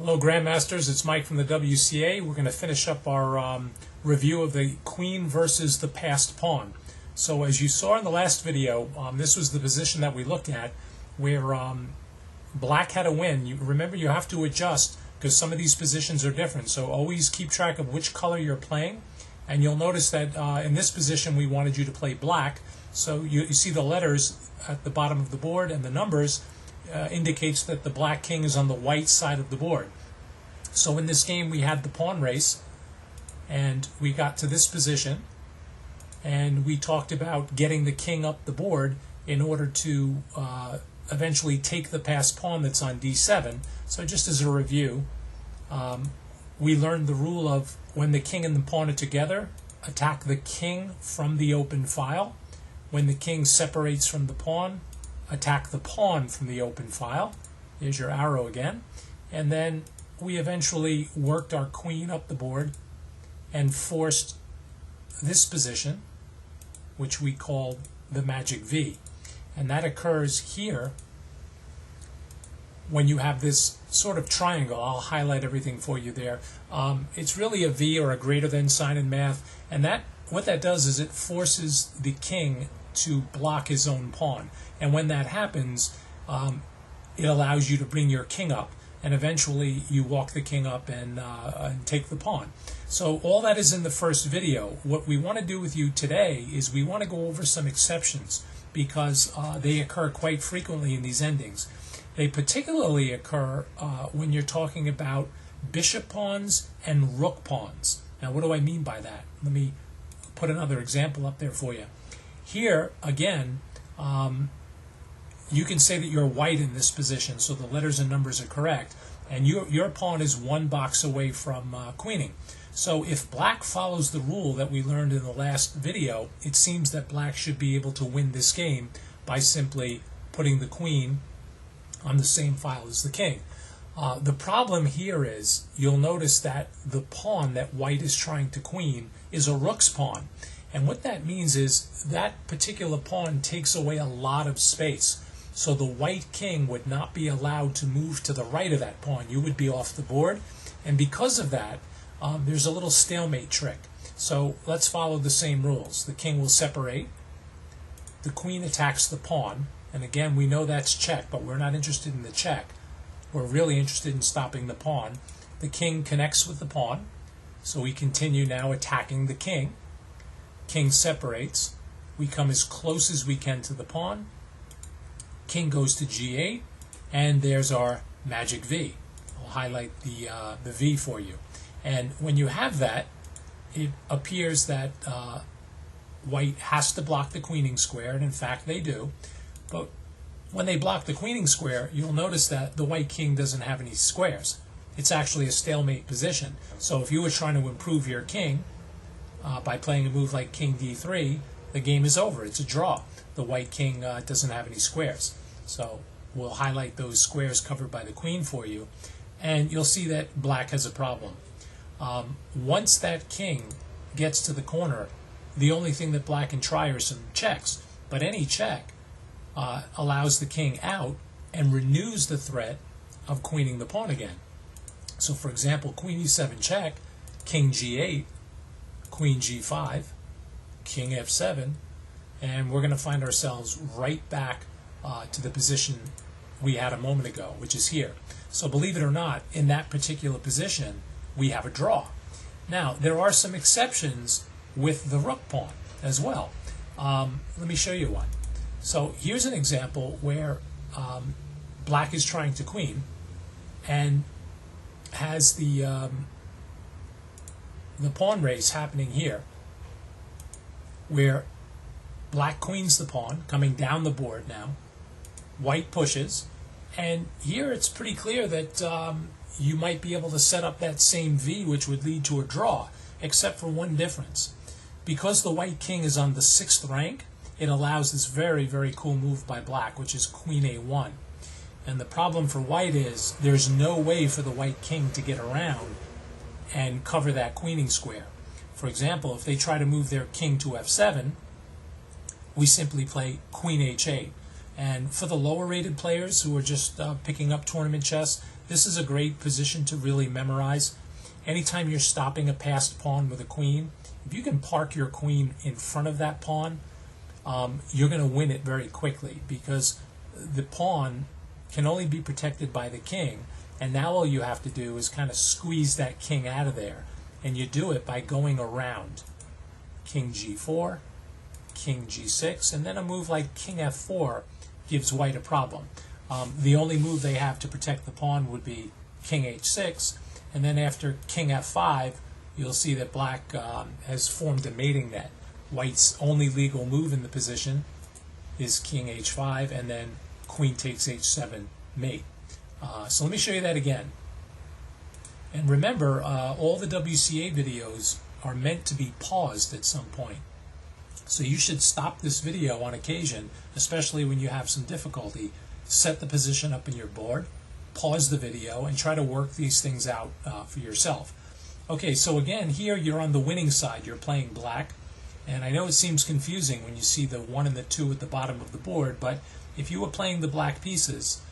Hello Grandmasters, it's Mike from the WCA. We're going to finish up our review of the queen versus the passed pawn. So as you saw in the last video, this was the position that we looked at where black had a win. Remember, you have to adjust because some of these positions are different. So always keep track of which color you're playing. And you'll notice that in this position we wanted you to play black. So you see the letters at the bottom of the board and the numbers indicates that the black king is on the white side of the board. So in this game we had the pawn race and we got to this position and we talked about getting the king up the board in order to eventually take the passed pawn that's on d7. So just as a review, we learned the rule of when the king and the pawn are together, attack the king from the open file. When the king separates from the pawn, attack the pawn from the open file. Here's your arrow again. And then we eventually worked our queen up the board and forced this position, which we called the magic V. And that occurs here when you have this sort of triangle. I'll highlight everything for you there. It's really a V or a greater than sign in math. And what that does is it forces the king to block his own pawn. And when that happens, it allows you to bring your king up. And eventually you walk the king up and take the pawn. So all that is in the first video. What we want to do with you today is we want to go over some exceptions because they occur quite frequently in these endings. They particularly occur when you're talking about bishop pawns and rook pawns. Now what do I mean by that? Let me put another example up there for you. Here, again, you can say that you're white in this position, so the letters and numbers are correct, and your pawn is one box away from queening. So if black follows the rule that we learned in the last video, it seems that black should be able to win this game by simply putting the queen on the same file as the king. The problem here is you'll notice that the pawn that white is trying to queen is a rook's pawn. And what that means is that particular pawn takes away a lot of space. So the white king would not be allowed to move to the right of that pawn. You would be off the board. And because of that, there's a little stalemate trick. So let's follow the same rules. The king will separate. The queen attacks the pawn. And again, we know that's check, but we're not interested in the check. We're really interested in stopping the pawn. The king connects with the pawn. So we continue now attacking the king. King separates. We come as close as we can to the pawn. King goes to g8, and there's our magic V. I'll highlight the V for you. And when you have that, it appears that white has to block the queening square, and in fact they do. But when they block the queening square, you'll notice that the white king doesn't have any squares. It's actually a stalemate position. So if you were trying to improve your king by playing a move like king d3, the game is over. It's a draw. The white king doesn't have any squares. So we'll highlight those squares covered by the queen for you, and you'll see that black has a problem. Once that king gets to the corner, the only thing that black can try are some checks. But any check allows the king out and renews the threat of queening the pawn again. So for example, queen e7 check, king g8, queen g5, king f7, and we're going to find ourselves right back to the position we had a moment ago, which is here. So believe it or not, in that particular position, we have a draw. Now, there are some exceptions with the rook pawn as well. Let me show you one. So here's an example where black is trying to queen and has the pawn race happening here, where black queens the pawn, coming down the board now. White pushes, and here it's pretty clear that you might be able to set up that same V, which would lead to a draw, except for one difference. Because the white king is on the 6th rank, it allows this very, very cool move by black, which is queen a1. And the problem for white is there's no way for the white king to get around and cover that queening square. For example, if they try to move their king to f7, we simply play queen h8. And for the lower rated players who are just picking up tournament chess, this is a great position to really memorize. Anytime you're stopping a passed pawn with a queen, if you can park your queen in front of that pawn, you're going to win it very quickly, because the pawn can only be protected by the king, and now all you have to do is kind of squeeze that king out of there, and you do it by going around king g4, king g6, and then a move like king f4 gives white a problem. The only move they have to protect the pawn would be king h6, and then after king f5, you'll see that black has formed a mating net. White's only legal move in the position is king h5, and then queen takes h7 mate. So let me show you that again. And remember, all the WCA videos are meant to be paused at some point. So you should stop this video on occasion, especially when you have some difficulty. Set the position up in your board, pause the video, and try to work these things out for yourself. Okay, so again, here you're on the winning side. You're playing black. And I know it seems confusing when you see the 1 and the 2 at the bottom of the board, but if you were playing the black pieces,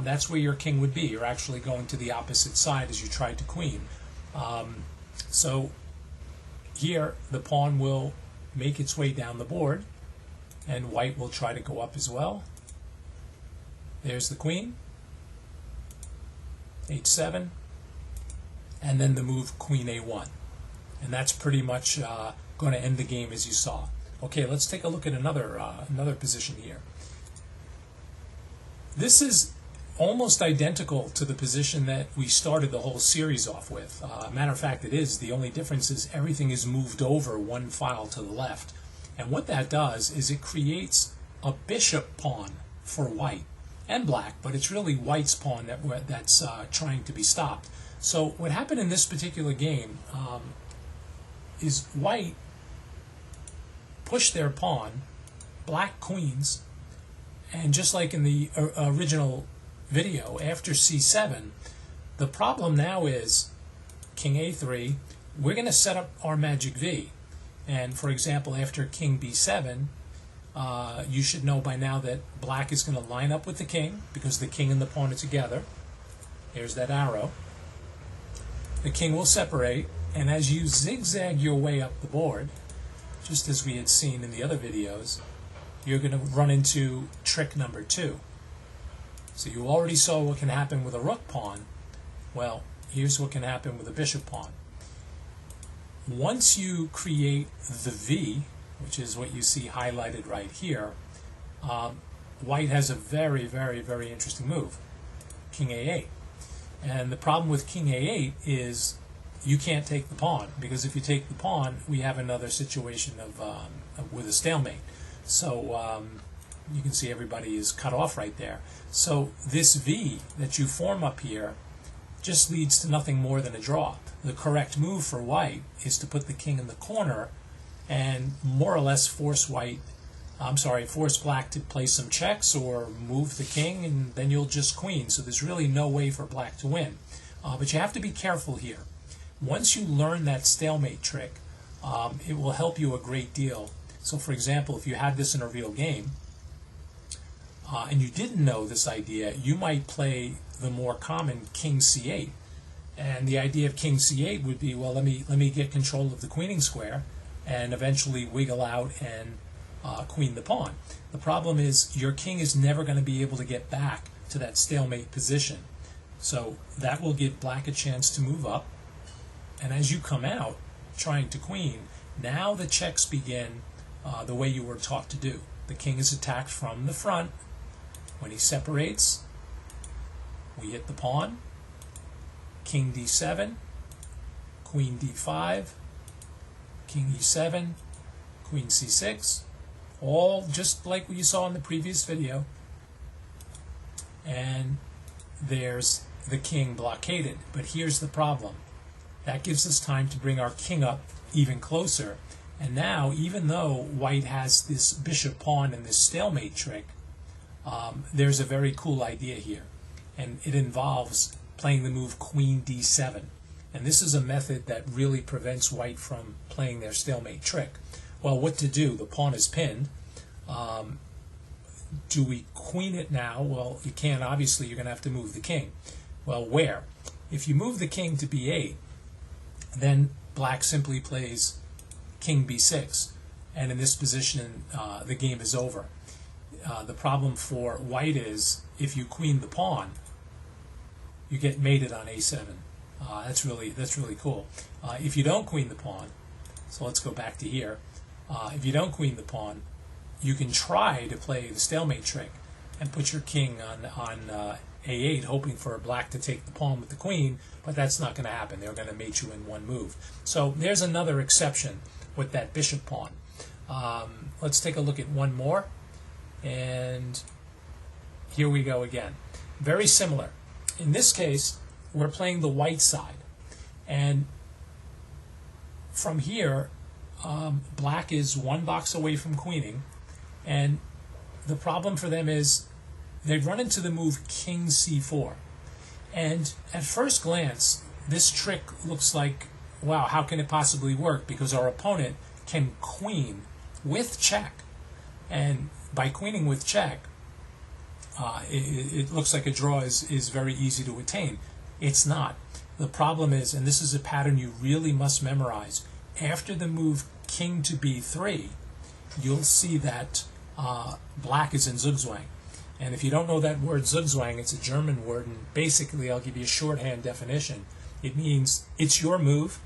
that's where your king would be. You're actually going to the opposite side as you tried to queen. So here the pawn will make its way down the board, and white will try to go up as well. There's the queen, h7, and then the move queen a1. And that's pretty much going to end the game as you saw. Okay, let's take a look at another position here. This is almost identical to the position that we started the whole series off with. Matter of fact, it is. The only difference is everything is moved over one file to the left. And what that does is it creates a bishop pawn for white and black, but it's really white's pawn that's trying to be stopped. So what happened in this particular game is white pushed their pawn, black queens, and just like in the original video, after c7, the problem now is king a3, we're going to set up our magic V. And for example, after king b7, you should know by now that black is going to line up with the king, because the king and the pawn are together. There's that arrow. The king will separate, and as you zigzag your way up the board, just as we had seen in the other videos, you're going to run into trick number 2. So you already saw what can happen with a rook pawn. Well, here's what can happen with a bishop pawn. Once you create the V, which is what you see highlighted right here, white has a very, very, very interesting move, king a8. And the problem with king a8 is you can't take the pawn, because if you take the pawn, we have another situation with a stalemate. So you can see everybody is cut off right there. So this V that you form up here just leads to nothing more than a draw. The correct move for white is to put the king in the corner and more or less force black to play some checks or move the king, and then you'll just queen. So there's really no way for black to win. But you have to be careful here. Once you learn that stalemate trick, it will help you a great deal. So for example, if you had this in a real game, and you didn't know this idea, you might play the more common king c8. And the idea of king c8 would be, well, let me get control of the queening square and eventually wiggle out and queen the pawn. The problem is your king is never going to be able to get back to that stalemate position. So that will give black a chance to move up. And as you come out trying to queen, now the checks begin the way you were taught to do. The king is attacked from the front. When he separates, we hit the pawn, king d7, queen d5, king e7, queen c6, all just like what you saw in the previous video. And there's the king blockaded. But here's the problem. That gives us time to bring our king up even closer. And now, even though white has this bishop pawn and this stalemate trick, there's a very cool idea here. And it involves playing the move queen d7. And this is a method that really prevents white from playing their stalemate trick. Well, what to do? The pawn is pinned. do we queen it now? Well, you can't. Obviously, you're going to have to move the king. Well, where? If you move the king to b8, then black simply plays king b6. And in this position, the game is over. The problem for white is if you queen the pawn, you get mated on a7. That's really cool. If you don't queen the pawn, so let's go back to here. If you don't queen the pawn, you can try to play the stalemate trick and put your king on a8, hoping for black to take the pawn with the queen, but that's not going to happen. They're going to mate you in one move. So there's another exception with that bishop pawn. Let's take a look at one more, and here we go again. Very similar. In this case, we're playing the white side, and from here, black is one box away from queening, and the problem for them is they've run into the move king c4. And at first glance, this trick looks like, wow, how can it possibly work? Because our opponent can queen with check. And by queening with check, it looks like a draw is very easy to attain. It's not. The problem is, and this is a pattern you really must memorize, after the move king to b3, you'll see that black is in Zugzwang. And if you don't know that word Zugzwang, it's a German word, and basically I'll give you a shorthand definition. It means it's your move,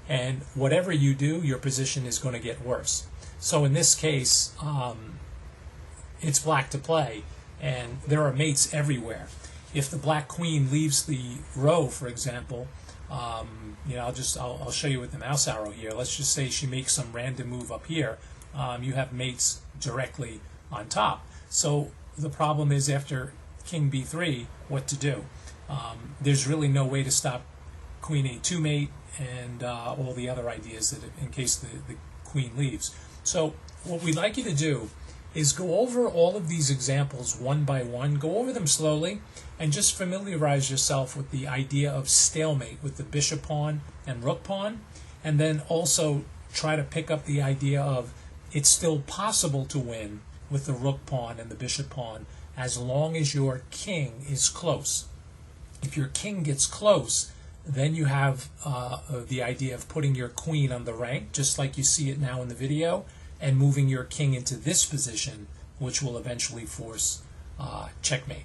and whatever you do, your position is going to get worse. So in this case, it's black to play, and there are mates everywhere. If the black queen leaves the row, for example, I'll show you with the mouse arrow here. Let's just say she makes some random move up here. You have mates directly on top. So the problem is after king b3, what to do? There's really no way to stop queen a2 mate and all the other ideas that in case the queen leaves. So what we'd like you to do is go over all of these examples one by one, go over them slowly, and just familiarize yourself with the idea of stalemate with the bishop pawn and rook pawn, and then also try to pick up the idea of it's still possible to win with the rook pawn and the bishop pawn as long as your king is close. If your king gets close, then you have the idea of putting your queen on the rank, just like you see it now in the video, and moving your king into this position, which will eventually force checkmate.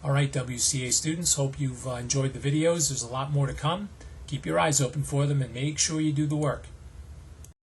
All right, WCA students, hope you've enjoyed the videos. There's a lot more to come. Keep your eyes open for them and make sure you do the work.